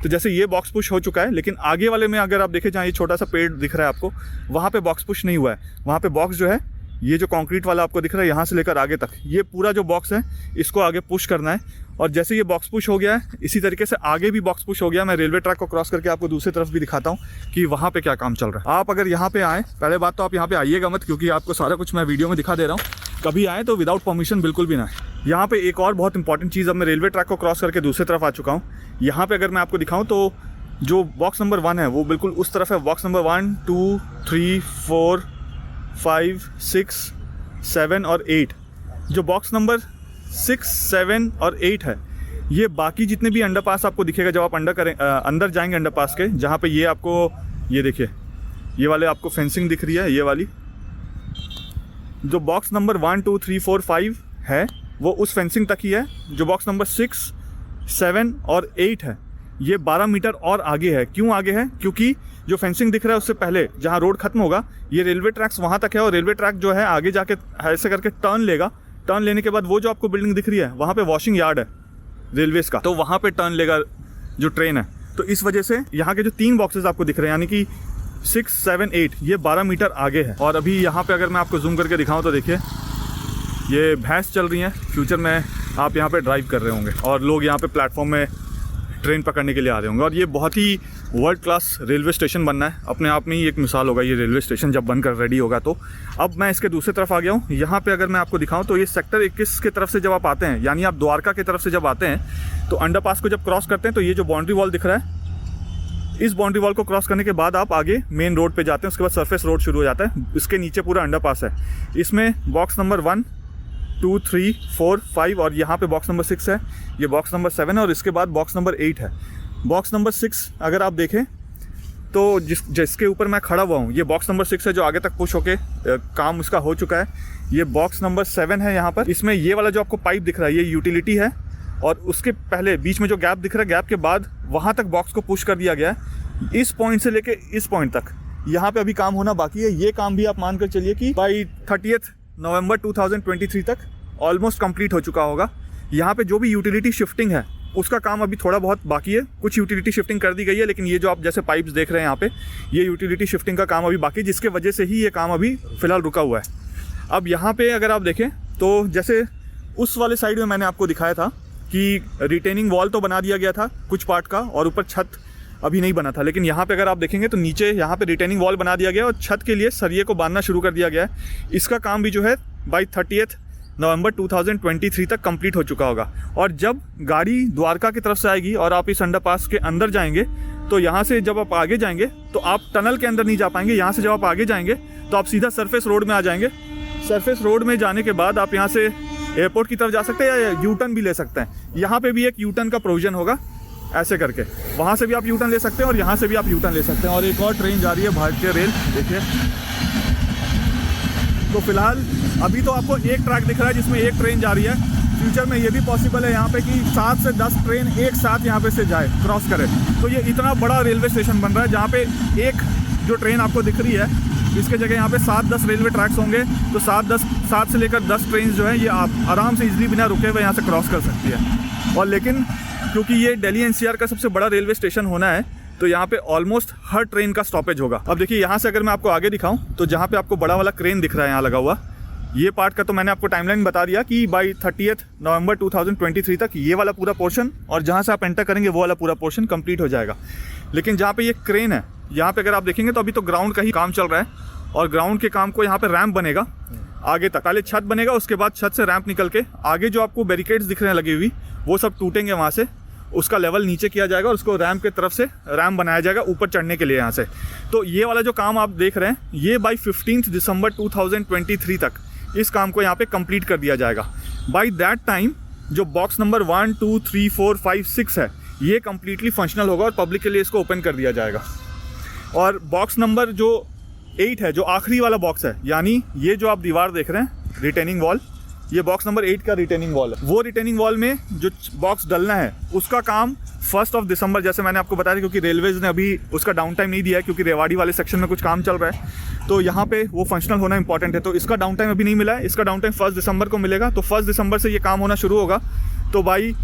तो जैसे ये बॉक्स पुश हो चुका है, लेकिन आगे वाले में अगर आप देखें जहाँ ये छोटा सा पेड़ दिख रहा है आपको, वहाँ पे बॉक्स पुश नहीं हुआ है। वहाँ पे बॉक्स जो है ये जो कंक्रीट वाला आपको दिख रहा है यहाँ से लेकर आगे तक, ये पूरा जो बॉक्स है इसको आगे पुश करना है। और जैसे ये बॉक्स पुश हो गया है इसी तरीके से आगे भी बॉक्स पुश हो गया। मैं रेलवे ट्रैक को क्रॉस करके आपको दूसरी तरफ भी दिखाता हूँ कि वहाँ पे क्या काम चल रहा है। आप अगर यहाँ पे आएँ, पहले बात तो आप यहाँ पे आइएगा मत, क्योंकि आपको सारा कुछ मैं वीडियो में दिखा दे रहा हूँ। कभी आए तो विदाउट परमिशन बिल्कुल भी ना आए। यहाँ पे एक और बहुत इंपॉर्टेंट चीज़, अब मैं रेलवे ट्रैक को क्रॉस करके दूसरी तरफ आ चुका हूँ। यहाँ पे अगर मैं आपको दिखाऊँ तो जो बॉक्स नंबर 1 है वो बिल्कुल उस तरफ है। बॉक्स नंबर 1, 2, 3, 4, 5, 6, 7 और 8, जो बॉक्स नंबर 6, 7 और 8 है, ये बाकी जितने भी अंडरपास आपको दिखेगा जब आप अंदर जाएंगे अंडरपास के, जहाँ पे ये आपको ये देखिए ये वाले आपको फेंसिंग दिख रही है, ये वाली जो बॉक्स नंबर 1, 2, 3, 4, 5 है वो उस फेंसिंग तक ही है। जो बॉक्स नंबर 6, 7 और 8 है ये 12 मीटर और आगे है। क्यों आगे है? क्योंकि जो फेंसिंग दिख रहा है उससे पहले जहाँ रोड खत्म होगा ये रेलवे ट्रैक्स वहाँ तक है, और रेलवे ट्रैक जो है आगे जाके ऐसे करके टर्न लेगा। टर्न लेने के बाद वो जो आपको बिल्डिंग दिख रही है वहाँ पे वॉशिंग यार्ड है रेलवेज़ का, तो वहाँ पे टर्न लेगा जो ट्रेन है। तो इस वजह से यहाँ के जो 3 बॉक्सेस आपको दिख रहे हैं यानी कि 6, 7, 8 ये 12 मीटर आगे है। और अभी यहाँ पे अगर मैं आपको जूम करके दिखाऊँ तो देखिए ये भैंस चल रही हैं। फ्यूचर में आप यहाँ पे ड्राइव कर रहे होंगे और लोग यहाँ पे प्लेटफॉर्म में ट्रेन पकड़ने के लिए आ रहे होंगे। और ये बहुत ही वर्ल्ड क्लास रेलवे स्टेशन बनना है, अपने आप में ही एक मिसाल होगा ये रेलवे स्टेशन जब बनकर रेडी होगा। तो अब मैं इसके दूसरी तरफ आ गया हूँ। यहाँ पे अगर मैं आपको दिखाऊँ तो ये सेक्टर 21 की तरफ से जब आप आते हैं, यानी आप द्वारका की तरफ से जब आते हैं, तो अंडरपास को जब क्रॉस करते हैं तो ये जो बाउंड्री वॉल दिख रहा है, इस बाउंड्री वॉल को क्रॉस करने के बाद आप आगे मेन रोड पे जाते हैं। उसके बाद सरफेस रोड शुरू हो जाता है। इसके नीचे पूरा अंडरपास है। इसमें बॉक्स नंबर 1, 2, 3, 4, 5 और यहाँ पे बॉक्स नंबर 6 है, ये बॉक्स नंबर 7 है और इसके बाद बॉक्स नंबर 8 है। बॉक्स नंबर 6 अगर आप देखें तो जिसके ऊपर मैं खड़ा हुआ हूँ, ये बॉक्स नंबर 6 है जो आगे तक पुश होके काम उसका हो चुका है। ये बॉक्स नंबर 7 है। यहाँ पर इसमें ये वाला जो आपको पाइप दिख रहा है ये यूटिलिटी है, और उसके पहले बीच में जो गैप दिख रहा है, गैप के बाद वहाँ तक बॉक्स को पुश कर दिया गया है। इस पॉइंट से लेके इस पॉइंट तक यहाँ पे अभी काम होना बाकी है। ये काम भी आप मान कर चलिए कि बाई 30 नवंबर 2023 तक ऑलमोस्ट कंप्लीट हो चुका होगा। यहाँ पे जो भी यूटिलिटी शिफ्टिंग है उसका काम अभी थोड़ा बहुत बाकी है। कुछ यूटिलिटी शिफ्टिंग कर दी गई है, लेकिन ये जो आप जैसे पाइप्स देख रहे हैं यहाँ पे, ये यूटिलिटी शिफ्टिंग का काम अभी बाकी, जिसके वजह से ही ये काम अभी फ़िलहाल रुका हुआ है। अब यहाँ पे अगर आप देखें तो जैसे उस वाले साइड में मैंने आपको दिखाया था कि रिटेनिंग वॉल तो बना दिया गया था कुछ पार्ट का, और ऊपर छत अभी नहीं बना था। लेकिन यहाँ पे अगर आप देखेंगे तो नीचे यहाँ पे रिटेनिंग वॉल बना दिया गया और छत के लिए सरिये को बांधना शुरू कर दिया गया है। इसका काम भी जो है बाई 30 नवंबर 2023 तक कंप्लीट हो चुका होगा। और जब गाड़ी द्वारका की तरफ से आएगी और आप इस अंडरपास के अंदर जाएंगे, तो यहाँ से जब आप आगे जाएंगे तो आप टनल के अंदर नहीं जा पाएंगे। यहाँ से जब आप आगे जाएंगे तो आप सीधा सरफेस रोड में आ जाएंगे। सरफेस रोड में जाने के बाद आप यहाँ से एयरपोर्ट की तरफ जा सकते हैं या यू टर्न भी ले सकते हैं। यहाँ पे भी एक यू टर्न का प्रोविजन होगा ऐसे करके, वहाँ से भी आप यू टर्न ले सकते हैं और यहाँ से भी आप यू टर्न ले सकते हैं। और एक और ट्रेन जा रही है भारतीय रेल, देखिए। तो फिलहाल अभी तो आपको एक ट्रैक दिख रहा है जिसमें एक ट्रेन जा रही है। फ्यूचर में ये भी पॉसिबल है यहाँ पे कि 7 से 10 ट्रेन एक साथ यहाँ पे से जाए, क्रॉस करे। तो ये इतना बड़ा रेलवे स्टेशन बन रहा है जहाँ पे एक जो ट्रेन आपको दिख रही है इसके जगह यहाँ पे 7-10 रेलवे ट्रैक्स होंगे। तो 7 से लेकर 10 ट्रेन जो है ये आप आराम से इजीली बिना रुके हुए यहाँ से क्रॉस कर सकती है। और लेकिन क्योंकि ये दिल्ली एनसीआर का सबसे बड़ा रेलवे स्टेशन होना है, तो यहाँ पे ऑलमोस्ट हर ट्रेन का स्टॉपेज होगा। अब देखिए यहाँ से अगर मैं आपको आगे दिखाऊं तो जहाँ पे आपको बड़ा वाला क्रेन दिख रहा है यहाँ लगा हुआ, ये पार्ट का तो मैंने आपको टाइमलाइन बता दिया कि बाई 30 नवंबर 2023 तक ये वाला पूरा पोर्शन और जहाँ से आप एंटर करेंगे वो वाला पूरा पोर्शन कंप्लीट हो जाएगा। लेकिन जहाँ पे ये क्रेन है यहाँ पे अगर आप देखेंगे तो अभी तो ग्राउंड का ही काम चल रहा है, और ग्राउंड के काम को यहाँ पे रैंप बनेगा आगे तक। पहले छत बनेगा, उसके बाद छत से रैंप निकल के आगे जो आपको बैरिकेड्स दिख रहे हैं लगी हुई, वो सब टूटेंगे वहाँ से, उसका लेवल नीचे किया जाएगा और उसको रैम्प की तरफ से रैम्प बनाया जाएगा ऊपर चढ़ने के लिए यहाँ से। तो ये वाला जो काम आप देख रहे हैं ये बाई 15 दिसंबर 2023 तक इस काम को यहाँ पे कंप्लीट कर दिया जाएगा। बाई दैट टाइम जो बॉक्स नंबर 1, 2, 3, 4, 5, 6 है ये कम्प्लीटली फंक्शनल होगा और पब्लिक के लिए इसको ओपन कर दिया जाएगा। और बॉक्स नंबर जो 8 है, जो आखिरी वाला बॉक्स है, यानी ये जो आप दीवार देख रहे हैं रिटेनिंग वॉल, ये बॉक्स नंबर 8 का रिटेनिंग वॉल है। वो रिटेनिंग वॉल में जो बॉक्स डलना है उसका काम 1 दिसंबर, जैसे मैंने आपको बताया, क्योंकि रेलवेज ने अभी उसका डाउन टाइम नहीं दिया है क्योंकि रेवाड़ी वाले सेक्शन में कुछ काम चल रहा है, तो यहाँ पे वो फंक्शनल होना इंपॉर्टेंट है। तो इसका डाउन टाइम अभी नहीं मिला है, इसका डाउन टाइम 1 दिसंबर को मिलेगा। तो 1 दिसंबर से ये काम होना शुरू होगा। तो भाई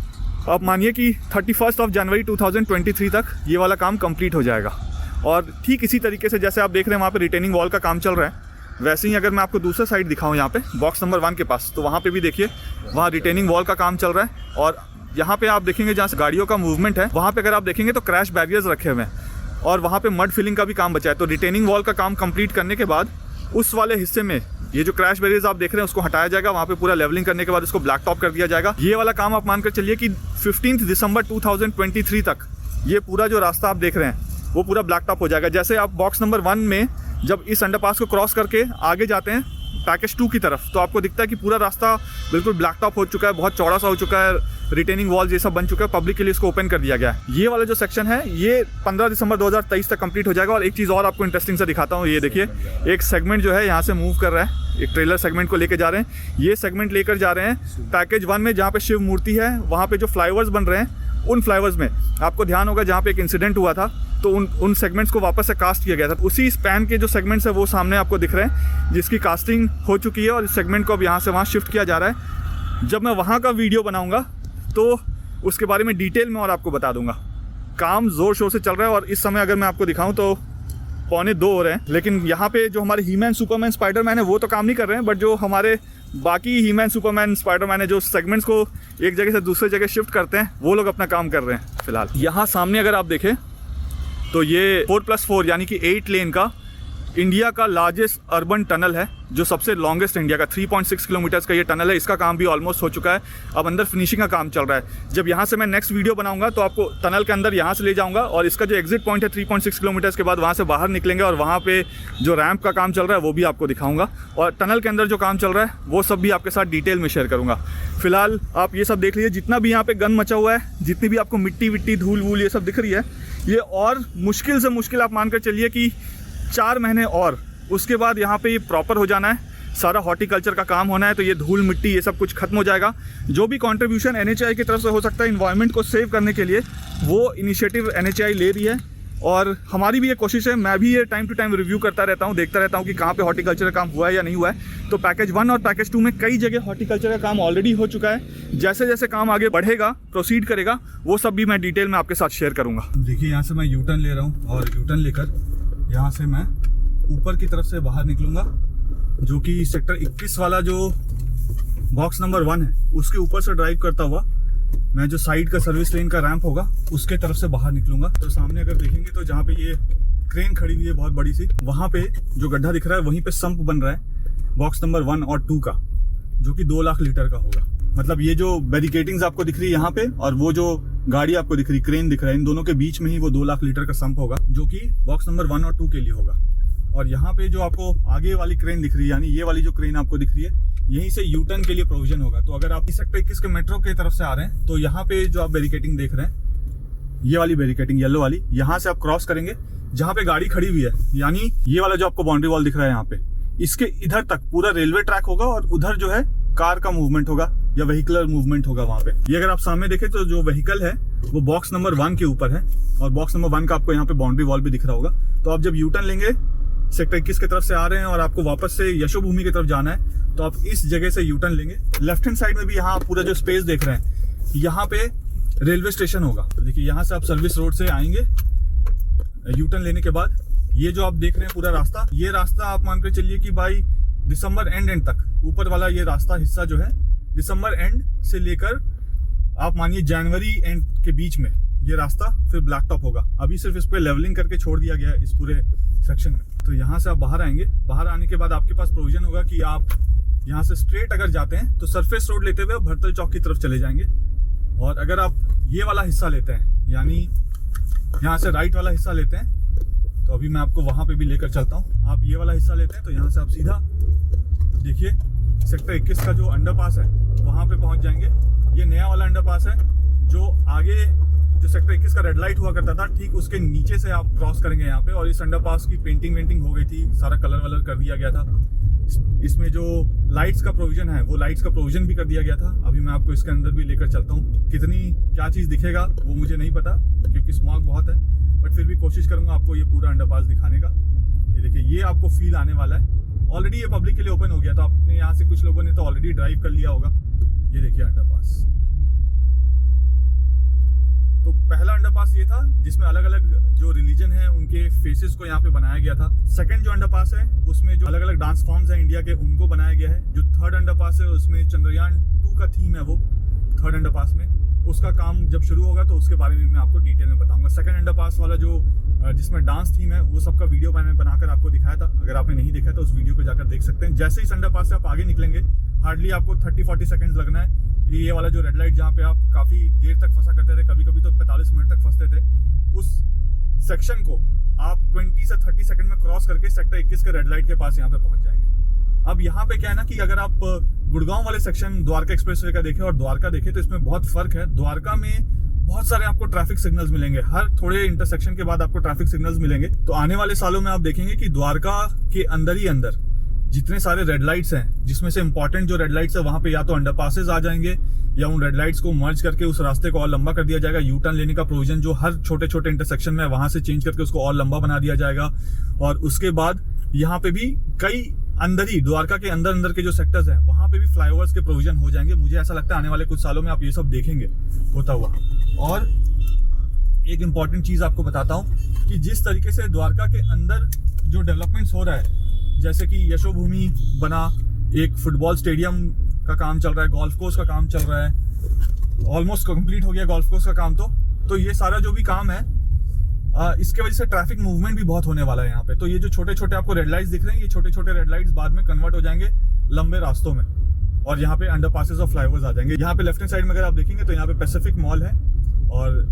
आप मानिए कि 31 जनवरी 2023 तक ये वाला काम कंप्लीट हो जाएगा। और ठीक इसी तरीके से जैसे आप देख रहे हैं वहाँ पे रिटेनिंग वॉल का काम चल रहा है, वैसे ही अगर मैं आपको दूसरा साइड दिखाऊं यहाँ पे बॉक्स नंबर 1 के पास, तो वहाँ पे भी देखिए वहाँ रिटेनिंग वॉल का काम चल रहा है। और यहाँ पे आप देखेंगे जहाँ से गाड़ियों का मूवमेंट है, वहाँ पे अगर आप देखेंगे तो क्रैश बैरियर्स रखे हुए हैं और वहाँ पे मड फिलिंग का भी काम बचा है। तो रिटेनिंग वॉल का काम कंप्लीट करने के बाद उस वाले हिस्से में ये जो क्रैश बैरियर्स आप देख रहे हैं उसको हटाया जाएगा, वहाँ पे पूरा लेवलिंग करने के बाद उसको ब्लैक टॉप कर दिया जाएगा। ये वाला काम आप मानकर चलिए कि 15 दिसंबर 2023 तक ये पूरा जो रास्ता आप देख रहे हैं वो पूरा ब्लैक टॉप हो जाएगा। जैसे आप बॉक्स नंबर 1 में जब इस अंडरपास को क्रॉस करके आगे जाते हैं पैकेज 2 की तरफ, तो आपको दिखता है कि पूरा रास्ता बिल्कुल ब्लैक टॉप हो चुका है, बहुत चौड़ा सा हो चुका है, रिटेनिंग वॉल्स ये सब बन चुका है, पब्लिक के लिए इसको ओपन कर दिया गया है। ये वाला जो सेक्शन है ये 15 दिसंबर 2023 तक कंप्लीट हो जाएगा। और एक चीज़ और आपको इंटरेस्टिंग सा दिखाता हूँ, ये देखिए एक सेगमेंट जो है यहाँ से मूव कर रहा है, एक ट्रेलर सेगमेंट को लेकर जा रहे हैं। ये सेगमेंट लेकर जा रहे हैं पैकेज 1 में, जहाँ पे शिव मूर्ति है, वहाँ पे जो फ्लाईओवर्स बन रहे हैं उन फ्लाईओवर्स में। आपको ध्यान होगा जहाँ पे एक इंसिडेंट हुआ था तो उन सेगमेंट्स को वापस से कास्ट किया गया था। उसी स्पैन के जो सेगमेंट्स है वो सामने आपको दिख रहे हैं, जिसकी कास्टिंग हो चुकी है और इस सेगमेंट को अब यहाँ से वहाँ शिफ्ट किया जा रहा है। जब मैं वहाँ का वीडियो बनाऊँगा तो उसके बारे में डिटेल में और आपको बता दूँगा। काम ज़ोर शोर से चल रहा है और इस समय अगर मैं आपको दिखाऊँ तो 1:45 हो रहे हैं, लेकिन यहाँ पे जो हमारे हीमैन, सुपरमैन, स्पाइडरमैन है वो तो काम नहीं कर रहे हैं, बट जो हमारे बाकी हीमैन, सुपरमैन, स्पाइडरमैन है जो सेगमेंट्स को एक जगह से दूसरे जगह शिफ्ट करते हैं, वो लोग अपना काम कर रहे हैं फिलहाल। यहाँ सामने अगर आप देखें तो ये 4+4 यानी कि 8 लेन का इंडिया का लार्जेस्ट अर्बन टनल है, जो सबसे लॉन्गेस्ट इंडिया का 3.6 किलोमीटर्स का ये टनल है। इसका काम भी ऑलमोस्ट हो चुका है, अब अंदर फिनिशिंग का काम चल रहा है। जब यहाँ से मैं नेक्स्ट वीडियो बनाऊंगा तो आपको टनल के अंदर यहाँ से ले जाऊंगा और इसका जो एग्जिट पॉइंट है 3.6 किलोमीटर्स के बाद वहाँ से बाहर निकलेंगे और वहाँ पे जो रैंप का काम चल रहा है वो भी आपको दिखाऊंगा और टनल के अंदर जो काम चल रहा है वो सब भी आपके साथ डिटेल में शेयर करूँगा। फिलहाल आप ये सब देख लीजिए, जितना भी यहाँ पे गन मचा हुआ है, जितनी भी आपको मिट्टी विट्टी, धूल वूल ये सब दिख रही है, ये और मुश्किल से मुश्किल आप मानकर चलिए कि 4 महीने और उसके बाद यहाँ पे ये प्रॉपर हो जाना है, सारा हॉर्टिकल्चर का काम होना है, तो ये धूल मिट्टी ये सब कुछ खत्म हो जाएगा। जो भी कंट्रीब्यूशन NHAI की तरफ से हो सकता है इन्वायरमेंट को सेव करने के लिए, वो इनिशिएटिव NHAI ले रही है और हमारी भी ये कोशिश है। मैं भी ये टाइम टू टाइम रिव्यू करता रहता हूँ, देखता रहता हूँ कि कहाँ पे हॉर्टिकल्चर का काम हुआ है या नहीं हुआ है। तो पैकेज 1 और पैकेज 2 में कई जगह हॉर्टिकल्चर का काम ऑलरेडी हो चुका है। जैसे जैसे काम आगे बढ़ेगा, प्रोसीड करेगा, वो सब भी मैं डिटेल में आपके साथ शेयर करूँगा। देखिए यहाँ से मैं यूटर्न ले रहा हूँ और यूटर्न लेकर यहाँ से मैं ऊपर की तरफ से बाहर निकलूँगा, जो कि सेक्टर 21 वाला जो बॉक्स नंबर 1 है उसके ऊपर से ड्राइव करता हुआ मैं जो साइड का सर्विस लेन का रैंप होगा उसके तरफ से बाहर निकलूंगा। तो सामने अगर देखेंगे तो जहाँ पे ये क्रेन खड़ी हुई है बहुत बड़ी सी, वहाँ पे जो गड्ढा दिख रहा है वहीं पे संप बन रहा है बॉक्स नंबर 1 और 2 का, जो कि 2 लाख लीटर का होगा। मतलब ये जो बैरिकेटिंग्स आपको दिख रही है यहाँ पे और वो जो गाड़ी आपको दिख रही, क्रेन दिख रहा है, इन दोनों के बीच में ही वो 2 लाख लीटर का संप होगा, जो कि बॉक्स नंबर 1 और 2 के लिए होगा। और यहाँ पे जो आपको आगे वाली क्रेन दिख रही है, यानी ये वाली जो क्रेन आपको दिख रही है, यहीं से यू टर्न के लिए प्रोविजन होगा। तो अगर आप इस सेक्टर 21 के मेट्रो की तरफ से आ रहे हैं तो यहाँ पे जो आप बैरिकेटिंग देख रहे हैं, ये वाली बैरिकेटिंग येलो वाली, यहाँ से आप क्रॉस करेंगे जहाँ पे गाड़ी खड़ी हुई है, यानी ये वाला जो आपको बाउंड्री वॉल दिख रहा है यहाँ पे, इसके इधर तक पूरा रेलवे ट्रैक होगा और उधर जो है कार का मूवमेंट होगा या व्हीकलर मूवमेंट होगा वहाँ पे। ये अगर आप सामने देखें तो जो व्हीकल है वो बॉक्स नंबर 1 के ऊपर है और बॉक्स नंबर 1 का आपको यहाँ पे बाउंड्री वॉल भी दिख रहा होगा। तो आप जब यू टर्न लेंगे, सेक्टर 21 की तरफ से आ रहे हैं और आपको वापस से यशोभूमि की तरफ जाना है, तो आप इस जगह से यू टर्न लेंगे। लेफ्ट हैंड साइड में भी यहाँ पूरा जो स्पेस देख रहे हैं, यहाँ पे रेलवे स्टेशन होगा। तो देखिए यहाँ से आप सर्विस रोड से आएंगे, यू टर्न लेने के बाद ये जो आप देख रहे हैं पूरा रास्ता, ये रास्ता आप मानकर चलिए कि भाई दिसंबर एंड तक, ऊपर वाला ये रास्ता हिस्सा जो है दिसंबर एंड से लेकर आप मानिए जनवरी एंड के बीच में ये रास्ता फिर ब्लैक टॉप होगा। अभी सिर्फ इस पे लेवलिंग करके छोड़ दिया गया है इस पूरे सेक्शन में। तो यहाँ से आप बाहर आएंगे, बाहर आने के बाद आपके पास प्रोविजन होगा कि आप यहाँ से स्ट्रेट अगर जाते हैं तो सरफेस रोड लेते हुए भरतल चौक की तरफ चले जाएंगे, और अगर आप ये वाला हिस्सा लेते हैं यानी यहाँ से राइट वाला हिस्सा लेते हैं, तो अभी मैं आपको वहाँ पे भी लेकर चलता हूँ। आप ये वाला हिस्सा लेते हैं तो यहाँ से आप सीधा देखिए सेक्टर 21 का जो अंडरपास है वहाँ पे पहुँच जाएंगे। ये नया वाला अंडरपास है जो आगे जो सेक्टर 21 का रेड लाइट हुआ करता था, ठीक उसके नीचे से आप क्रॉस करेंगे यहाँ पे। और इस अंडरपास की पेंटिंग वेंटिंग हो गई थी, सारा कलर वलर कर दिया गया था। इसमें जो लाइट्स का प्रोविजन है वो लाइट्स का प्रोविजन भी कर दिया गया था। अभी मैं आपको इसके अंदर भी लेकर चलता हूँ। कितनी क्या चीज़ दिखेगा वो मुझे नहीं पता क्योंकि स्मॉग बहुत है, बट फिर भी कोशिश करूँगा आपको ये पूरा अंडरपास दिखाने का। ये देखिए, ये आपको फील आने वाला है। ऑलरेडी ये पब्लिक के लिए ओपन हो गया था, अपने यहाँ से कुछ लोगों ने तो ऑलरेडी ड्राइव कर लिया होगा। ये देखिए अंडरपास। तो पहला अंडरपास ये था जिसमें अलग अलग जो रिलीजन है उनके फेसेस को यहाँ पे बनाया गया था। सेकंड जो अंडरपास है उसमें जो अलग अलग डांस फॉर्म्स हैं इंडिया के उनको बनाया गया है। जो थर्ड अंडरपास है उसमें चंद्रयान 2 का थीम है, वो थर्ड अंडरपास में उसका काम जब शुरू होगा तो उसके बारे में मैं आपको डिटेल में बताऊंगा। सेकंड अंडरपास वाला जो जिसमें डांस थीम है वो सबका वीडियो मैंने बनाकर आपको दिखाया था। अगर आपने नहीं देखा तो उस वीडियो को जाकर देख सकते हैं। जैसे ही अंडरपास से आप आगे निकलेंगे, हार्डली आपको 30-40 सेकंड्स लगना है। ये वाला जो रेड लाइट जहाँ पे आप काफ़ी देर तक फंसा करते थे, कभी कभी तो 45 मिनट तक फंसते थे, उस सेक्शन को आप 20 से 30 सेकंड में क्रॉस करके सेक्टर 21 के रेड लाइट के पास यहाँ पे पहुँच जाएंगे। अब यहाँ पे क्या है ना कि अगर आप गुड़गांव वाले सेक्शन द्वारका एक्सप्रेसवे का देखें और द्वारका देखें तो इसमें बहुत फर्क है। द्वारका में बहुत सारे आपको ट्रैफिक सिग्नल्स मिलेंगे, हर थोड़े इंटरसेक्शन के बाद आपको ट्रैफिक सिग्नल्स मिलेंगे। तो आने वाले सालों में आप देखेंगे कि द्वारका के अंदर ही अंदर जितने सारे रेड लाइट्स हैं, जिसमें से इंपॉर्टेंट जो रेड लाइट्स है वहां पे या तो अंडरपासेस आ जाएंगे या उन रेड लाइट्स को मर्ज करके उस रास्ते को और लंबा कर दिया जाएगा। यू टर्न लेने का प्रोविजन जो हर छोटे छोटे इंटरसेक्शन में वहां से चेंज करके उसको और लंबा बना दिया जाएगा। और उसके बाद यहाँ पे भी कई अंदर ही द्वारका के अंदर के जो सेक्टर्स हैं वहां पे भी फ्लाईओवर्स के प्रोविजन हो जाएंगे। मुझे ऐसा लगता है आने वाले कुछ सालों में आप ये सब देखेंगे होता हुआ। और एक इम्पॉर्टेंट चीज आपको बताता हूँ कि जिस तरीके से द्वारका के अंदर जो डेवलपमेंट्स हो रहा है, जैसे कि यशोभूमि बना, एक फुटबॉल स्टेडियम का काम चल रहा है, गोल्फ कोर्स का काम चल रहा है, ऑलमोस्ट कंप्लीट हो गया गोल्फ कोर्स का काम। तो ये सारा जो भी काम है इसके वजह से ट्रैफिक मूवमेंट भी बहुत होने वाला है यहाँ पे। तो ये जो छोटे छोटे आपको रेड लाइट्स दिख रहे हैं, ये छोटे छोटे रेड लाइट्स बाद में कन्वर्ट हो जाएंगे लंबे रास्तों में और यहाँ पे अंडरपासेस और फ्लाईओवर्स आ जाएंगे। यहाँ पे लेफ्ट हैंड साइड में अगर आप देखेंगे तो यहाँ पे पैसिफिक मॉल है और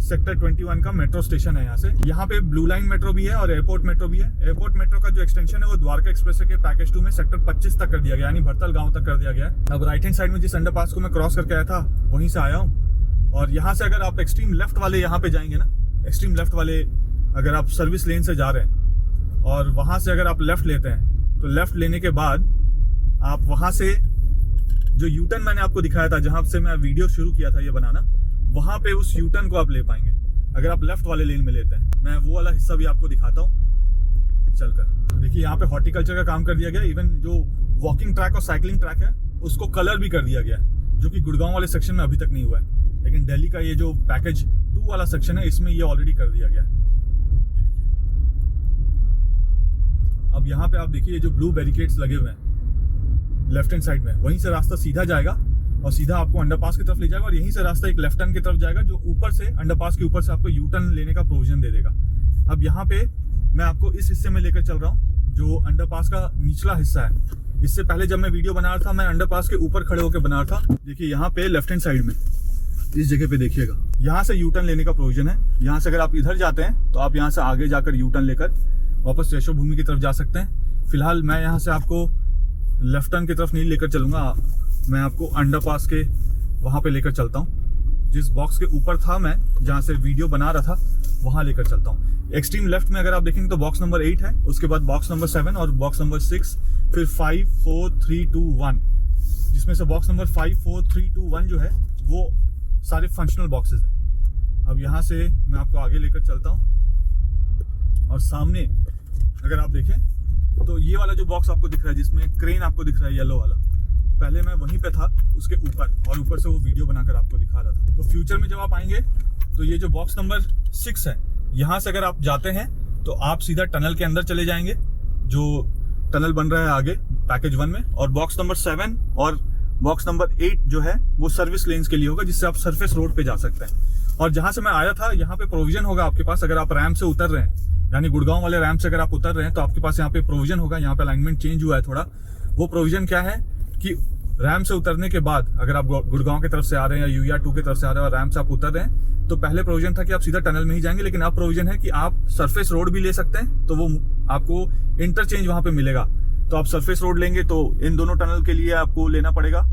सेक्टर 21 का मेट्रो स्टेशन है। यहाँ से यहाँ पे ब्लू लाइन मेट्रो भी है और एयरपोर्ट मेट्रो भी है। एयरपोर्ट मेट्रो का जो एक्सटेंशन है वो द्वारका एक्सप्रेस के पैकेज 2 में सेक्टर 25 तक कर दिया गया, यानी भरतल गांव तक कर दिया गया है। अब राइट हैंड साइड में जिस अंडरपास को मैं क्रॉस करके आया था वहीं से आया हूँ। और यहाँ से अगर आप एक्सट्रीम लेफ्ट वाले यहाँ पे जाएंगे ना, एक्सट्रीम लेफ्ट वाले अगर आप सर्विस लेन से जा रहे हैं और वहां से अगर आप लेफ्ट लेते हैं तो लेफ्ट लेने के बाद आप वहां से जो यू टर्न मैंने आपको दिखाया था, जहां से मैं वीडियो शुरू किया था ये बनाना, वहां पे उस यू टर्न को आप ले पाएंगे अगर आप लेफ्ट वाले लेन में लेते हैं। मैं वो वाला हिस्सा भी आपको दिखाता हूँ चलकर। देखिए यहाँ पे हॉर्टिकल्चर का काम कर दिया गया। इवन जो वॉकिंग ट्रैक और साइकिलिंग ट्रैक है उसको कलर भी कर दिया गया है, जो कि गुड़गांव वाले सेक्शन में अभी तक नहीं हुआ है। लेकिन दिल्ली का ये जो पैकेज 2 वाला सेक्शन है इसमें ये ऑलरेडी कर दिया गया है। अब यहाँ पे आप देखिए जो ब्लू बैरिकेड्स लगे हुए हैं लेफ्ट हैंड साइड में, वहीं से रास्ता सीधा जाएगा और सीधा आपको अंडरपास की तरफ ले जाएगा और यहीं से रास्ता एक लेफ्ट टर्न की तरफ जाएगा जो ऊपर से अंडरपास के ऊपर से आपको यू टर्न लेने का प्रोविजन दे देगा। अब यहाँ पे मैं आपको इस हिस्से में लेकर चल रहा हूँ जो अंडरपास का निचला हिस्सा है। इससे पहले जब मैं वीडियो बना रहा था मैं अंडरपास के ऊपर खड़े होकर बना रहा था। देखिए यहाँ पे लेफ्ट हैंड साइड में इस जगह पे देखिएगा, यहाँ से यू टर्न लेने का प्रोविजन है। यहाँ से अगर आप इधर जाते हैं तो आप यहाँ से आगे जाकर यू टर्न लेकर वापस यशोभूमि की तरफ जा सकते हैं। फिलहाल मैं यहाँ से आपको लेफ्ट टर्न की तरफ नहीं लेकर चलूंगा, मैं आपको अंडरपास के वहाँ पे लेकर चलता हूँ। जिस बॉक्स के ऊपर था मैं जहाँ से वीडियो बना रहा था वहाँ लेकर चलता हूँ। एक्सट्रीम लेफ्ट में अगर आप देखेंगे तो बॉक्स नंबर 8 है, उसके बाद बॉक्स नंबर 7 और बॉक्स नंबर 6, फिर 5, 4, 3, 2, 1, जिसमें से बॉक्स नंबर 5, 4, 3, 2, 1 जो है वो सारे फंक्शनल बॉक्सेस हैं। अब यहाँ से मैं आपको आगे लेकर चलता हूँ और सामने अगर आप देखें तो ये वाला जो बॉक्स आपको दिख रहा है जिसमें क्रेन आपको दिख रहा है येलो वाला, पहले मैं वहीं पे था उसके ऊपर और ऊपर से वो वीडियो बनाकर आपको दिखा रहा था। तो फ्यूचर में जब आप आएंगे तो ये जो बॉक्स नंबर 6 है यहाँ से अगर आप जाते हैं तो आप सीधा टनल के अंदर चले जाएंगे, जो टनल बन रहा है आगे पैकेज 1 में। और बॉक्स नंबर 7 और बॉक्स नंबर 8 जो है वो सर्विस लेन्स के लिए होगा, जिससे आप सरफेस रोड पे जा सकते हैं। और जहां से मैं आया था यहाँ पे प्रोविजन होगा आपके पास, अगर आप रैम्प से उतर रहे हैं यानी गुड़गांव वाले रैम्प से अगर आप उतर रहे हैं तो आपके पास यहाँ पे प्रोविजन होगा। यहाँ पे अलाइनमेंट चेंज हुआ है थोड़ा। वो प्रोविजन क्या है कि रैम्प से उतरने के बाद अगर आप गुड़गांव की तरफ से आ रहे हैं या यूया 2 की तरफ से आ रहे हैं और रैम्प से आप उतर रहे हैं तो पहले प्रोविजन था कि आप सीधा टनल में ही जाएंगे, लेकिन अब प्रोविजन है कि आप सरफेस रोड भी ले सकते हैं। तो वो आपको इंटरचेंज वहां पे मिलेगा, तो आप सरफेस रोड लेंगे तो इन दोनों टनल के लिए आपको लेना पड़ेगा।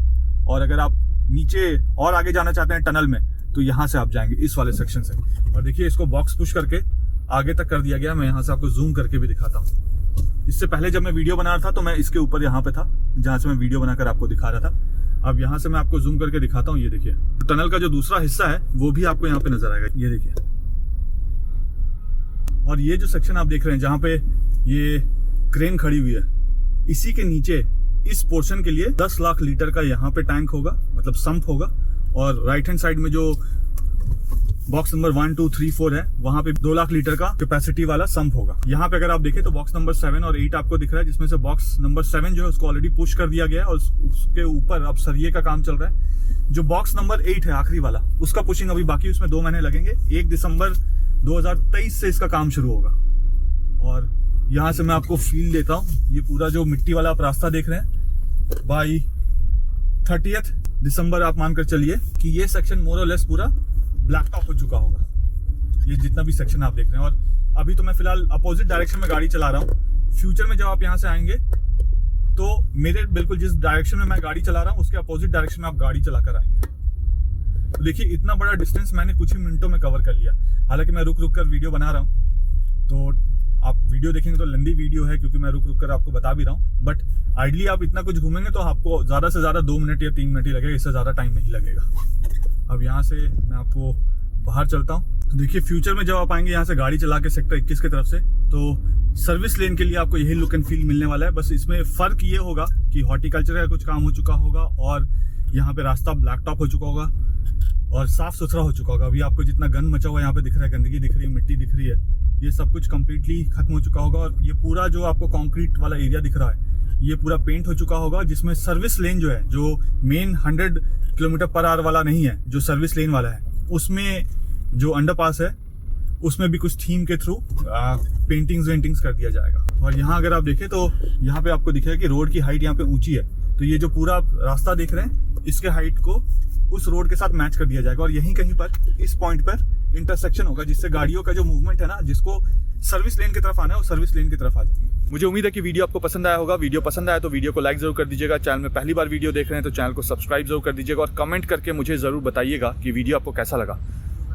और अगर आप नीचे और आगे जाना चाहते हैं टनल में तो यहाँ से आप जाएंगे इस वाले सेक्शन से। और देखिए इसको बॉक्स पुश करके आगे तक कर दिया गया। मैं यहाँ से आपको जूम करके भी दिखाता हूँ। इससे पहले जब मैं वीडियो बना रहा था तो मैं इसके ऊपर यहाँ पे था जहाँ से मैं वीडियो बनाकर आपको दिखा रहा था। अब यहाँ से मैं आपको जूम करके दिखाता हूँ। ये देखिए टनल का जो दूसरा हिस्सा है वो भी आपको यहाँ पे नजर आएगा, ये देखिए। और ये जो सेक्शन आप देख रहे हैं जहाँ पे ये क्रेन खड़ी हुई है, इसी के नीचे इस पोर्शन के लिए 10 लाख लीटर का यहाँ पे टैंक होगा, मतलब संप होगा। और राइट हैंड साइड में जो बॉक्स नंबर 1, 2, 3, 4 है वहां पे 2 लाख लीटर का कैपेसिटी वाला संप होगा। यहाँ पे अगर आप देखें तो बॉक्स नंबर 7 और 8 आपको दिख रहा है, जिसमें से बॉक्स नंबर 7 जो है उसको ऑलरेडी पुश कर दिया गया है और उसके ऊपर अब सरिये का काम चल रहा है। जो बॉक्स नंबर 8 है आखिरी वाला, उसका पुशिंग अभी बाकी, उसमें 2 महीने लगेंगे। 1 दिसंबर 2023 से इसका काम शुरू होगा। और यहाँ से मैं आपको फील देता हूँ, ये पूरा जो मिट्टी वाला आप रास्ता देख रहे हैं, बाई 30 दिसंबर आप मानकर चलिए कि ये सेक्शन मोर और लेस पूरा ब्लैक टॉप हो चुका होगा, ये जितना भी सेक्शन आप देख रहे हैं। और अभी तो मैं फिलहाल अपोजिट डायरेक्शन में गाड़ी चला रहा हूँ। फ्यूचर में जब आप यहाँ से आएंगे तो मेरे बिल्कुल जिस डायरेक्शन में मैं गाड़ी चला रहा हूँ उसके अपोजिट डायरेक्शन में आप गाड़ी चला कर आएंगे। तो देखिए इतना बड़ा डिस्टेंस मैंने कुछ ही मिनटों में कवर कर लिया। हालांकि मैं रुक रुक कर वीडियो बना रहा हूँ तो आप वीडियो देखेंगे तो लंबी वीडियो है क्योंकि मैं रुक रुक कर आपको बता भी रहा हूँ, बट आइडली आप इतना कुछ घूमेंगे तो आपको ज़्यादा से ज़्यादा 2 मिनट या 3 मिनट ही लगेगा, इससे ज़्यादा टाइम नहीं लगेगा। अब यहाँ से मैं आपको बाहर चलता हूँ। तो देखिए फ्यूचर में जब आप आएंगे यहाँ से गाड़ी चला के सेक्टर 21 की तरफ से, तो सर्विस लेन के लिए आपको यही लुक एंड फील मिलने वाला है। बस इसमें फ़र्क ये होगा कि हॉर्टिकल्चर का कुछ काम हो चुका होगा और यहाँ पे रास्ता ब्लैक टॉप हो चुका होगा और साफ़ सुथरा हो चुका होगा। अभी आपको जितना गंद मचा हुआ यहाँ पे दिख रहा है, गंदगी दिख रही है, मिट्टी दिख रही है, ये सब कुछ कम्प्लीटली खत्म हो चुका होगा। और ये पूरा जो आपको कॉन्क्रीट वाला एरिया दिख रहा है ये पूरा पेंट हो चुका होगा, जिसमें सर्विस लेन जो है, जो मेन 100 किलोमीटर पर आवर वाला नहीं है, जो सर्विस लेन वाला है, उसमें जो अंडरपास है उसमें भी कुछ थीम के थ्रू पेंटिंग्स वेंटिंग्स कर दिया जाएगा। और यहाँ अगर आप देखें तो यहाँ पे आपको दिखेगा कि रोड की हाइट यहाँ पे ऊंची है, तो ये जो पूरा रास्ता देख रहे हैं इसके हाइट को उस रोड के साथ मैच कर दिया जाएगा। और यहीं कहीं पर इस पॉइंट पर इंटरसेक्शन होगा, जिससे गाड़ियों का जो मूवमेंट है ना, जिसको सर्विस लेन की तरफ आना है वो सर्विस लेन की तरफ आ जाएंगे। मुझे उम्मीद है कि वीडियो आपको पसंद आया होगा। वीडियो पसंद आया तो वीडियो को लाइक जरूर कर दीजिएगा। चैनल में पहली बार वीडियो देख रहे हैं तो चैनल को सब्सक्राइब जरूर कर दीजिएगा और कमेंट करके मुझे ज़रूर बताइएगा कि वीडियो आपको कैसा लगा।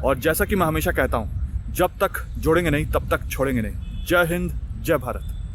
और जैसा कि मैं हमेशा कहता हूँ, जब तक जोड़ेंगे नहीं तब तक छोड़ेंगे नहीं। जय हिंद, जय भारत।